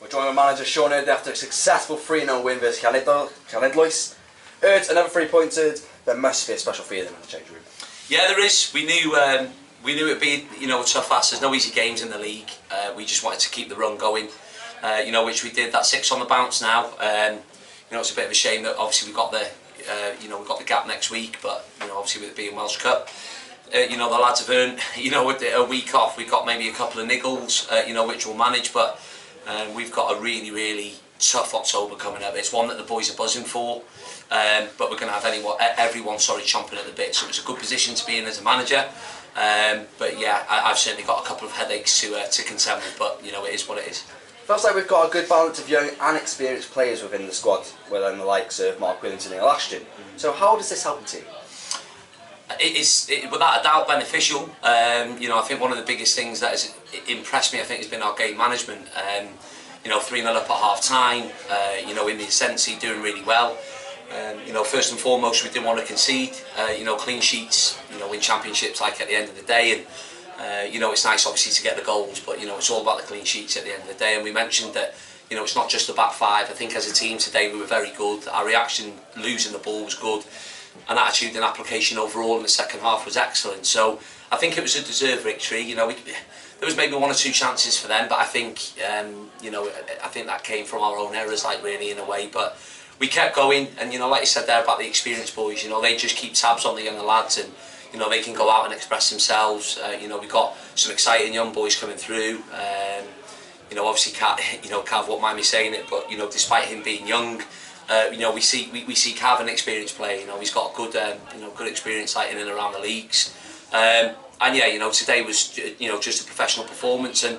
We're joined by manager Shaun Cavanagh after a successful 3-0 win versus Llanidloes. Another 3-pointed. There must be a special feeling in the change room. Yeah, there is. We knew it'd be a tough ask. There's no easy games in the league. We just wanted to keep the run going, which we did. That's 6 on the bounce now. It's a bit of a shame that obviously we got the gap next week, but obviously with it being Welsh Cup, the lads have earned a week off. We've got maybe a couple of niggles, which we'll manage, but we've got a really tough October coming up. It's one that the boys are buzzing for, but we're going to have everyone chomping at the bit. So it's a good position to be in as a manager. But yeah, I've certainly got a couple of headaches to contend with, but it is what it is. Feels like we've got a good balance of young and experienced players within the squad, whether in the likes of Mark Williams and Neil Ashton. So how does this help the team? It's without a doubt beneficial. I think one of the biggest things that has impressed me, has been our game management. 3-0 up at half time, in the ascendancy, doing really well. First and foremost, we didn't want to concede. Clean sheets, win championships like at the end of the day, and it's nice obviously to get the goals, but it's all about the clean sheets at the end of the day. And we mentioned that it's not just the back five. I think as a team today we were very good. Our reaction losing the ball was good, and attitude and application overall in the second half was excellent. So I think it was a deserved victory. There was maybe 1 or 2 chances for them, but I think I think that came from our own errors, really, in a way. But we kept going, and like you said there about the experienced boys, they just keep tabs on the younger lads, and they can go out and express themselves. We've got some exciting young boys coming through. Obviously Cav won't mind me saying it, but despite him being young, we see Cav an experienced player. He's got good good experience in and around the leagues. And yeah, today was just a professional performance, and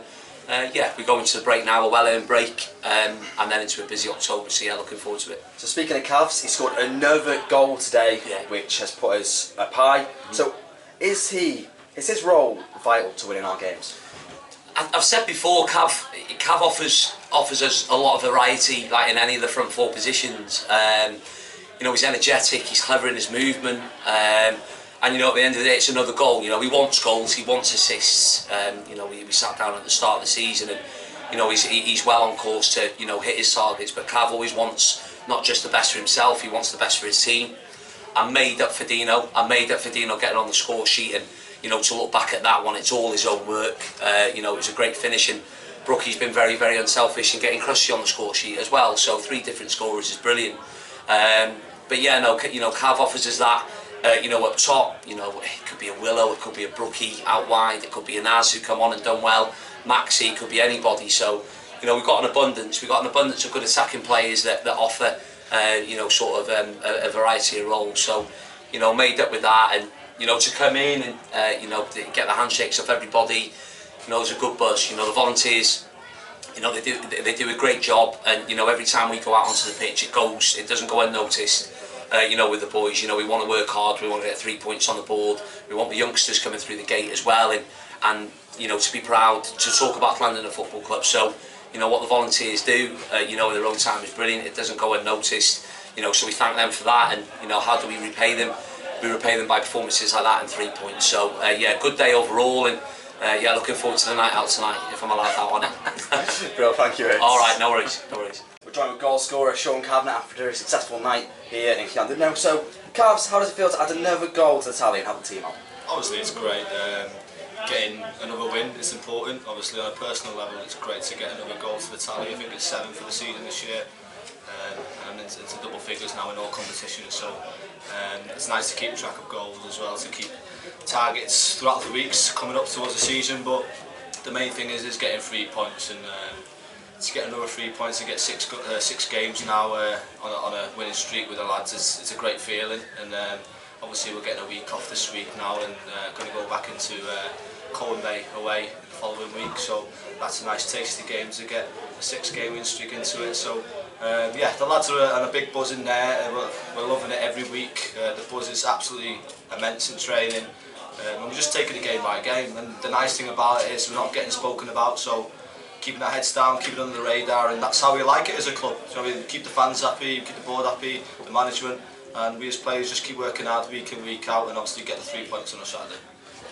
we go into the break now, a well-earned break, and then into a busy October. So yeah, looking forward to it. So speaking of Cavs, he scored another goal today, which has put us up high. So is his role vital to winning our games? I've said before, Cav offers us a lot of variety, in any of the front 4 positions. He's energetic, he's clever in his movement. And at the end of the day, it's another goal. He wants goals, he wants assists. We sat down at the start of the season, and he's well on course to hit his targets. But Cav always wants not just the best for himself; he wants the best for his team. I made up for Dino getting on the score sheet, and to look back at that one, it's all his own work. It was a great finish, and Brookie's been very unselfish in getting Crusty on the score sheet as well. So 3 different scorers is brilliant. But yeah, Cav offers us that. Up top, it could be a Willow, it could be a Brookie out wide, it could be a Naz who come on and done well, Maxi, it could be anybody. So, we've got an abundance of good attacking players that offer, a variety of roles. So, made up with that, and to come in and get the handshakes off everybody, there's a good buzz. The volunteers, they do a great job, and every time we go out onto the pitch, it doesn't go unnoticed. With the boys, we want to work hard, we want to get 3 points on the board, we want the youngsters coming through the gate as well, and to be proud to talk about Llandudno Football Club. So, what the volunteers do, in their own time is brilliant, it doesn't go unnoticed, so we thank them for that, and, how do we repay them? We repay them by performances like that and 3 points. So, good day overall, and looking forward to the night out tonight, if I'm allowed that one. Bro, thank you. Alright, no worries. We're joined with goal scorer Shaun Cavanagh after a successful night here in Llandudno. So, Cavs, how does it feel to add another goal to the tally and help the team out? Obviously, it's great. Getting another win is important. Obviously, on a personal level, it's great to get another goal to the tally. I think it's 7 for the season this year, and it's double figures now in all competitions. So, it's nice to keep track of goals as well, to keep targets throughout the weeks coming up towards the season. But the main thing is getting 3 points, and to get another 3 points and get 6 games now on a winning streak with the lads is a great feeling. And obviously we're getting a week off this week now, and going to go back into Colwyn Bay away the following week. So that's a nice tasty game to get a 6-game win streak into it. So the lads are on a big buzz in there. We're loving it every week. The buzz is absolutely immense in training. And we're just taking it game by game. And the nice thing about it is we're not getting spoken about. So keeping our heads down, keeping it under the radar, and that's how we like it as a club. So we keep the fans happy, keep the board happy, the management, and we as players just keep working hard week in, week out, and obviously get the 3 points on a Saturday.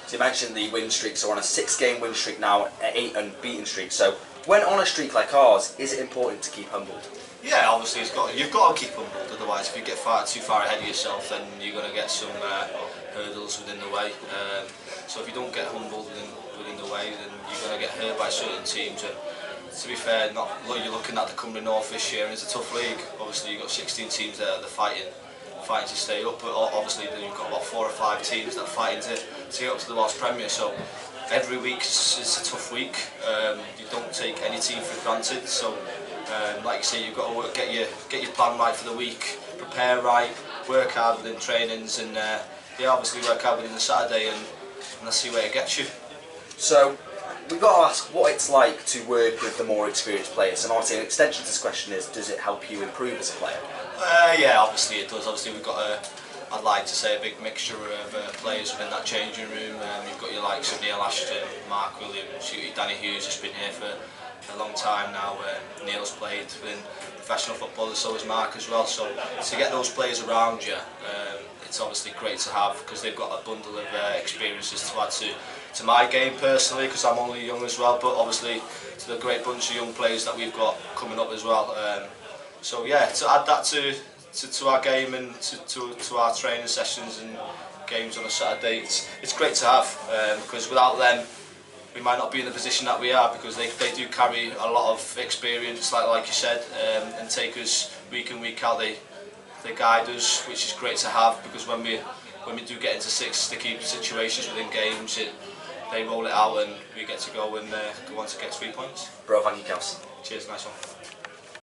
So you mentioned the win streak, so we're on a 6-game win streak now, 8 unbeaten streak. So When on a streak like ours, is it important to keep humbled? Yeah, obviously you've got to keep humbled, otherwise if you get too far ahead of yourself then you're going to get some hurdles within the way. So if you don't get humbled within the way, then you're going to get hurt by certain teams. And to be fair, you're looking at the Cymru North this year, and it's a tough league. Obviously you've got 16 teams there that are fighting to stay up, but obviously then you've got about 4 or 5 teams that are fighting to get up to the Welsh Premier. So every week is a tough week. You don't take any team for granted. So like you say, you've got to get your plan right for the week, prepare right, work hard within trainings, and obviously work hard within the Saturday, and let's see where it gets you. So we've got to ask what it's like to work with the more experienced players, and obviously an extension to this question is, does it help you improve as a player? Yeah, obviously it does. Obviously we've got I'd like to say a big mixture of players within that changing room. You've got your likes of Neil Ashton, Mark Williams, Danny Hughes has been here for a long time now. Neil's played within professional football, so has Mark as well. So to get those players around you, it's obviously great to have, because they've got a bundle of experiences to add to my game personally, because I'm only young as well, but obviously to the great bunch of young players that we've got coming up as well. So yeah, to add that to our game and to our training sessions and games on a Saturday, it's great to have, because without them we might not be in the position that we are, because they do carry a lot of experience, like you said, and take us week in, week out. They guide us, which is great to have, because when we do get into sticky situations within games, they roll it out and we get to go on to get 3 points. Bro, thank you, Kels. Cheers, nice one.